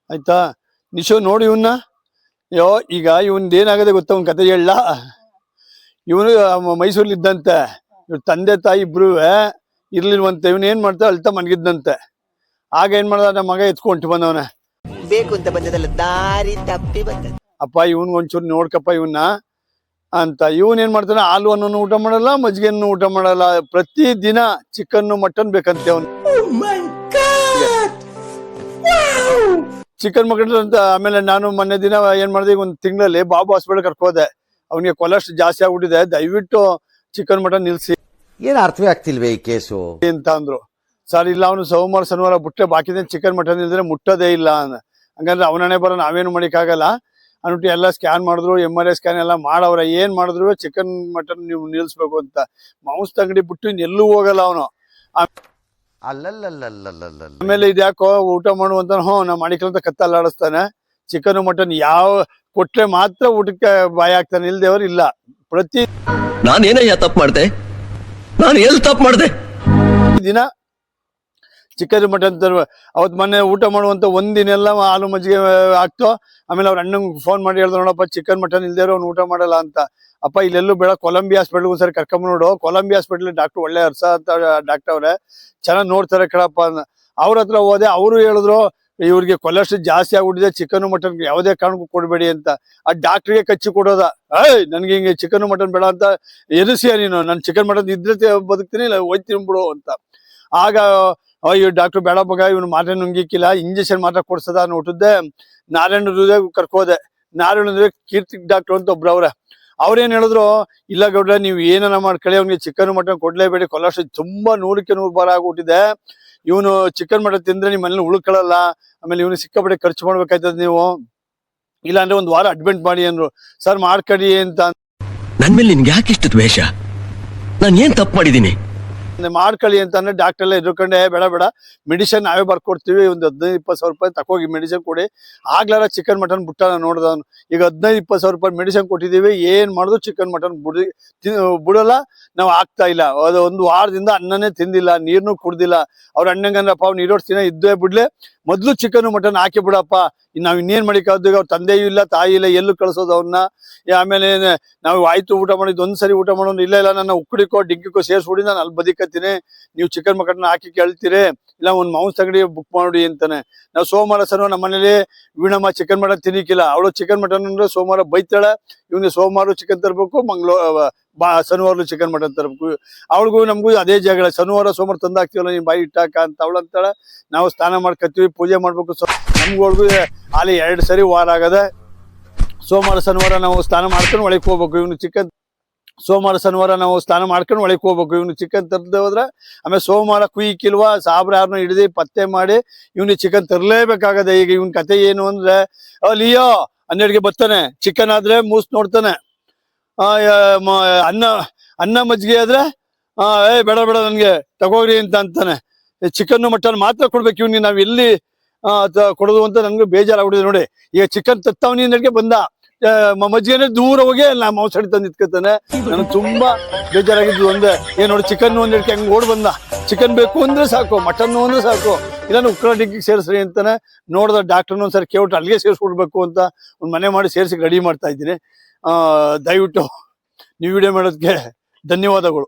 ಆಯ್ತಾ. ನಿಶೋ ನೋಡಿ ಇವನ್ನ. ಯೋ ಈಗ ಏನಾಗದೆ ಗೊತ್ತ, ಅವ್ನ ಕತೆ ಹೇಳ. ಇವನು ಮೈಸೂರಲ್ಲಿ ಇದ್ದಂತೆ, ಇವ್ರ ತಂದೆ ತಾಯಿ ಇಬ್ರು ಇರ್ಲಿಲ್ವಂತೆ. ಇವನ್ ಏನ್ ಮಾಡ್ತಾ ಅಳ್ತಾ ಮನ್ಗಿದ್ದಂತೆ. ಆಗ ಏನ್ ಮಾಡ್ದ, ನಮ್ಮ ಮಗ ಎತ್ಕೊಂಟು ಬಂದವನ. ಬೇಕು ಅಂತ ಬಂದದಲ್ಲ, ದಾರಿ ತಪ್ಪಿ ಬಂದ. ಅಪ್ಪ ಇವನ್ ಒಂಚೂರು ನೋಡ್ಕಪ್ಪ ಇವನ್ನ ಅಂತ. ಇವನ್ ಏನ್ ಮಾಡ್ತಾನೆ, ಹಾಲು ಅನ್ನೋನು ಊಟ ಮಾಡಲ್ಲ, ಮಜ್ಜಿಗೆಯನ್ನು ಊಟ ಮಾಡಲ್ಲ. ಪ್ರತಿ ದಿನ ಚಿಕನ್ ಮಟನ್ ಬೇಕಂತೆ ಅವನು. ಚಿಕನ್ ಮಟನ್ ಅಂತ. ಆಮೇಲೆ ನಾನು ಮೊನ್ನೆ ದಿನ ಏನ್ ಮಾಡಿದೆ, ಒಂದು ತಿಂಗಳಲ್ಲಿ ಬಾಬು ಹಾಸ್ಪಿಟಲ್ ಕರ್ಕೋದೆ. ಅವನಿಗೆ ಕೊಲೆಸ್ಟ್ರಾಲ್ ಜಾಸ್ತಿ ಆಗ್ಬಿಟ್ಟಿದೆ, ದಯವಿಟ್ಟು ಚಿಕನ್ ಮಟನ್ ನಿಲ್ಸಿ. ಏನ್ ಅರ್ಥವೇ ಆಗ್ತಿಲ್ವೇ ಈ ಕೇಸು ಅಂತ ಅಂದ್ರು. ಸರ್ ಇಲ್ಲ, ಅವನು ಸೋಮವಾರ ಶನಿವಾರ ಬಿಟ್ಟರೆ ಬಾಕಿದ ಚಿಕನ್ ಮಟನ್ ಇಲ್ದ್ರೆ ಮುಟ್ಟೋದೇ ಇಲ್ಲ. ಹಂಗಂದ್ರೆ ಅವನನ್ನೇ ಬರೋ, ನಾವೇನು ಮಾಡಿಕ್ಕಾಗಲ್ಲ ಅಂದ್ಬಿಟ್ಟು ಎಲ್ಲ ಸ್ಕ್ಯಾನ್ ಮಾಡಿದ್ರು, MRI ಸ್ಕ್ಯಾನ್ ಎಲ್ಲ ಮಾಡವ್ರ. ಏನ್ ಮಾಡಿದ್ರು ಚಿಕನ್ ಮಟನ್ ನೀವು ನಿಲ್ಸ್ಬೇಕು ಅಂತ. ಮಾಂಸದ ಅಂಗಡಿ ಬಿಟ್ಟು ಇನ್ನೆಲ್ಲೂ ಹೋಗಲ್ಲ ಅವನು. ಆಮೇಲೆ ಇದ್ಯಾಕೋ ಊಟ ಮಾಡುವಂತ ನಾ ಮಾಡಿಕಲ್ ಕತ್ತ ಅಲ್ಲಾಡಿಸ್ತಾನೆ. ಚಿಕನ್ ಮಟನ್ ಯಾವ ಕೊಟ್ರೆ ಮಾತ್ರ ಊಟಕ್ಕೆ ಬಾಯಿ ಹಾಕ್ತಾನೆ, ಇಲ್ದೇವ್ರು ಇಲ್ಲ. ಪ್ರತಿ ನಾನೇನಯ್ಯ ತಪ್ಪು ಮಾಡ್ದೆ, ನಾನು ಎಲ್ಲಿ ತಪ್ಪು ಮಾಡ್ದೆ? ದಿನ ಚಿಕನ್ ಮಟನ್ ತರುವ. ಅವತ್ ಮೊನ್ನೆ ಊಟ ಮಾಡುವಂತ ಒಂದಿನೆಲ್ಲ ಹಾಲು ಮಜ್ಜಿಗೆ ಹಾಕ್ತು. ಆಮೇಲೆ ಅವ್ರ ಅಣ್ಣಂಗೆ ಫೋನ್ ಮಾಡಿ ಹೇಳ್ದ, ನೋಡಪ್ಪ ಚಿಕನ್ ಮಟನ್ ಇಲ್ದೇವ್ರು ಅವ್ನು ಊಟ ಮಾಡಲ್ಲ ಅಂತ. ಅಪ್ಪ ಇಲ್ಲೆಲ್ಲೂ ಬೇಡ, ಕೊಲಂಬಿ ಹಾಸ್ಪಿಟ್ಲ್ ಒಂದ್ಸರಿ ಕರ್ಕೊಂಡ್ ನೋಡು. ಕೊಲಂಬಿ ಹಾಸ್ಪಿಟ್ಲ್ ಡಾಕ್ಟರ್ ಒಳ್ಳೆ ಅರ್ಸ ಅಂತ ಡಾಕ್ಟರ್ ಅವ್ರೆ, ಚೆನ್ನಾಗಿ ನೋಡ್ತಾರೆ ಕಣಪ್ಪ. ಅವ್ರ ಹತ್ರ ಹೋದೆ, ಅವರು ಹೇಳಿದ್ರು ಇವ್ರಿಗೆ ಕೊಲೆಸ್ಟ್ರಾಲ್ ಜಾಸ್ತಿ ಆಗ್ಬಿಟ್ಟಿದೆ, ಚಿಕನ್ ಮಟನ್ ಯಾವುದೇ ಕಾರಣಕ್ಕೂ ಕೊಡ್ಬೇಡಿ ಅಂತ. ಆ ಡಾಕ್ಟ್ರಿಗೆ ಕಚ್ಚಿ ಕೊಡೋದ, ನನ್ಗೆ ಹಿಂಗೆ ಚಿಕನ್ ಮಟನ್ ಬೇಡ ಅಂತ ಎನಿಸಿಯ ನೀನು. ನನ್ ಚಿಕನ್ ಮಟನ್ ಇದ್ರೆ ಬದುಕ್ತೀನಿ, ಇಲ್ಲ ಹೋಯ್ತೀನಿ ಬಿಡು ಅಂತ. ಆಗ ಅಯ್ಯೋ ಡಾಕ್ಟರ್ ಬೇಡ ಮಗ, ಇವನು ಮಾತ್ರ ನುಂಗಿಕ್ಕಿಲ್ಲ, ಇಂಜೆಕ್ಷನ್ ಮಾತ್ರ ಕೊಡ್ಸದ ನೋಟಿದ್ದೆ. ನಾರಾಯಣ ಕರ್ಕೋದೆ. ನಾರಾಯಣ ಕೀರ್ತಿ ಡಾಕ್ಟರ್ ಅಂತ ಒಬ್ರು ಅವ್ರೆ. ಅವ್ರೇನ್ ಹೇಳಿದ್ರು, ಇಲ್ಲ ಗೌಡ್ರ ನೀವು ಏನನ್ನ ಮಾಡ್ಕೊಳ್ಳಿ, ಅವ್ನಿಗೆ ಚಿಕನ್ ಮಟನ್ ಕೊಡ್ಲೇಬೇಡಿ, ಕೊಲೆಸ್ಟ್ರಾಲ್ ತುಂಬಾ 100ಕ್ಕೆ 100 ಬಾರ ಆಗ್ಬಿಟ್ಟಿದೆ. ಇವನು ಚಿಕನ್ ಮಟನ್ ತಿಂದ್ರೆ ನಿಮ್ಮ ಮನೇಲಿ ಉಳ್ಕೊಳ್ಳಲ್ಲ, ಆಮೇಲೆ ಇವನು ಸಿಕ್ಕಾಪಟ್ಟೆ ಖರ್ಚು ಮಾಡ್ಬೇಕಾಯ್ತದ ನೀವು, ಇಲ್ಲಾಂದ್ರೆ 1 ವಾರ ಅಡ್ಮಿಟ್ ಮಾಡಿ ಅಂದ್ರು. ಸರ್ ಮಾಡ್ಕಡಿ ಅಂತ. ನನ್ ಮೇಲೆ ನಿನ್ಗೆ ಯಾಕೆ ಇಷ್ಟ ದ್ವೇಷ? ನಾನು ಏನ್ ತಪ್ಪು ಮಾಡಿದೀನಿ? ಮಾಡ್ಕೊಳ್ಳಿ ಅಂತ ಅಂದ್ರೆ ಡಾಕ್ಟರ್ ಎಲ್ಲ ಎದುರ್ಕೊಂಡೆ, ಬೇಡ ಬೇಡ ಮೆಡಿಸಿನ್ ನಾವೇ ಬರ್ಕೊಡ್ತೀವಿ, ಒಂದು 15-20 ಸಾವಿರ ರೂಪಾಯಿ ತಕೋಗಿ ಮೆಡಿಸಿನ್ ಕೊಡಿ. ಆಗ್ಲಾರ ಚಿಕನ್ ಮಟನ್ ಬಿಟ್ಟ ನೋಡ್ದವನು. ಈಗ 15-20 ಸಾವಿರ ರೂಪಾಯಿ ಮೆಡಿಸಿನ್ ಕೊಟ್ಟಿದ್ದೀವಿ, ಏನ್ ಮಾಡುದು ಚಿಕನ್ ಮಟನ್ ಬಿಡಲ್ಲ. ನಾವು ಆಗ್ತಾ ಇಲ್ಲ. ಅದು 1 ವಾರದಿಂದ ಅನ್ನನೇ ತಿಂದಿಲ್ಲ, ನೀರ್ನು ಕುಡ್ದಿಲ್ಲ. ಅವ್ರ ಅಣ್ಣಂಗಂದ್ರಪ್ಪ, ಅವ್ನು ಇರೋಷ್ಟು ದಿನ ಇದ್ದೇ ಬಿಡ್ಲಿ, ಮೊದ್ಲು ಚಿಕನ್ ಮಟನ್ ಹಾಕಿ ಬಿಡಪ್ಪ, ನಾವ್ ಇನ್ನೇನ್ ಮಾಡಿಕಾದ್ರು. ಅವ್ರ ತಂದೆಯೂ ಇಲ್ಲ, ತಾಯಿ ಇಲ್ಲ, ಎಲ್ಲೂ ಕಳ್ಸೋದು ಅವ್ನ. ಆಮೇಲೆ ನಾವು ಆಯ್ತು ಊಟ ಮಾಡಿದ್ ಒಂದ್ಸರಿ ಊಟ ಮಾಡೋದು, ಇಲ್ಲ ಇಲ್ಲ ನನ್ನ ಉಕ್ಕಡಿಕೋ ಡಿಂಕಿಕೋ ಸೇರ್ಸ್ಬಿಡಿ, ನಾನು ಅಲ್ಲಿ ಬದುಕತ್ತೀನಿ, ನೀವು ಚಿಕನ್ ಮಟನ್ ಹಾಕಿ ಕೇಳ್ತೀರಿ, ಇಲ್ಲ ಒಂದು ಮಾಂಸ ಅಂಗಡಿ ಬುಕ್ ಮಾಡಿ ಅಂತಾನೆ. ನಾವು ಸೋಮವಾರ ಸರ್ ನಮ್ಮ ಮನೇಲಿ ವೀಣಮ್ಮ ಚಿಕನ್ ಮಟನ್ ತಿನ್ನಿಕ್ಕಿಲ್ಲ. ಅವಳು ಚಿಕನ್ ಮಟನ್ ಅಂದ್ರೆ ಸೋಮವಾರ ಬೈತಾಳೆ, ಇವನಿಗೆ ಸೋಮವಾರ ಚಿಕನ್ ತರಬೇಕು, ಶನಿವಾರ ಚಿಕನ್ ಮಟನ್ ತರಬೇಕು. ಅವಳಿಗೂ ನಮಗೂ ಅದೇ ಜಗಳ. ಶನಿವಾರ ಸೋಮವಾರ ತಂದಾಕ್ತಿವಲ್ಲ, ನೀನ್ ಬಾಯಿ ಇಟ್ಟಾಕ ಅಂತ ಅವಳು ಅಂತಾಳೆ. ನಾವು ಸ್ನಾನ ಮಾಡ್ಕೊತೀವಿ, ಪೂಜೆ ಮಾಡ್ಬೇಕು. ನಮ್ಗೊಳಗೂ ಅಲ್ಲಿ 2 ಸರಿ ವಾರ ಆಗದೆ. ಸೋಮವಾರ ಶನಿವಾರ ನಾವು ಸ್ನಾನ ಮಾಡ್ಕೊಂಡು ಒಳಗೆ ಹೋಗ್ಬೇಕು. ಇವನು ಚಿಕನ್ ಸೋಮವಾರ ಶನಿವಾರ ನಾವು ಸ್ನಾನ ಮಾಡ್ಕೊಂಡು ಒಳಗೆ ಹೋಗ್ಬೇಕು. ಇವನು ಚಿಕನ್ ತರದೆ ಹೋದ್ರೆ ಆಮೇಲೆ ಸೋಮವಾರ ಕುಯ್ಕಿಲ್ವಾ ಸಾಬ್ರ ಯಾರನ್ನ ಹಿಡಿದು ಪತ್ತೆ ಮಾಡಿ ಇವನಿಗೆ ಚಿಕನ್ ತರಲೇಬೇಕಾಗದೆ. ಈಗ ಇವನ್ ಕತೆ ಏನು ಅಂದ್ರೆ, ಲಿಯೋ 12ಗೆ ಬರ್ತಾನೆ, ಚಿಕನ್ ಆದ್ರೆ ಮೂಸ್ ನೋಡ್ತಾನೆ, ಅನ್ನ ಮಜ್ಜಿಗೆ ಆದ್ರೆ ಬೇಡ ಬೇಡ ನನ್ಗೆ ತಗೋರಿ ಅಂತ ಅಂತಾನೆ. ಚಿಕನ್ ಮಟನ್ ಮಾತ್ರ ಕೊಡ್ಬೇಕು ಇವ್ನಿಗೆ, ನಾವ್ ಎಲ್ಲಿ ಕೊಡೋದು ಅಂತ ನನ್ಗೆ ಬೇಜಾರಾಗ್ಬಿಟ್ಟಿದೆ ನೋಡಿ. ಈಗ ಚಿಕನ್ ತತ್ತವನಿ ನನ್ಗೆ ಬಂದ, ಮಜ್ಜಿಗೆನೆ ದೂರ ಹೋಗಿ ನಾ ಮಾಂಸಡಿ ತಂದು ಇಟ್ಕೊತಾನೆ. ನನಗೆ ತುಂಬಾ ಬೇಜಾರಾಗಿದ್ದು ಒಂದೇ, ನೋಡಿ ಚಿಕನ್ ಒಂದ್ ಹಿಡ್ಕೆ ಹಂಗ್ ಓಡ್ ಬಂದ. ಚಿಕನ್ ಬೇಕು ಅಂದ್ರೆ ಸಾಕು, ಮಟನ್ ಅಂದ್ರೆ ಸಾಕು, ಇಲ್ಲ ಉಕ್ಕಳ ಡಿಗ್ಗಿಗೆ ಸೇರಿಸ್ರಿ ಅಂತಾನೆ. ನೋಡಿದ ಡಾಕ್ಟರ್ನ ಒಂದ್ಸರಿ ಕೇಳ್ಬಿಟ್ಟು ಅಲ್ಲಿಗೆ ಸೇರಿಸ್ಕೊಡ್ಬೇಕು ಅಂತ ಒಂದ್ ಮನೆ ಮಾಡಿ ಸೇರಿಸಿ ರೆಡಿ ಮಾಡ್ತಾ ಇದ್ದೀನಿ. ದಯವಿಟ್ಟು ನೀವು ವಿಡಿಯೋ ಮಾಡೋದಕ್ಕೆ ಧನ್ಯವಾದಗಳು.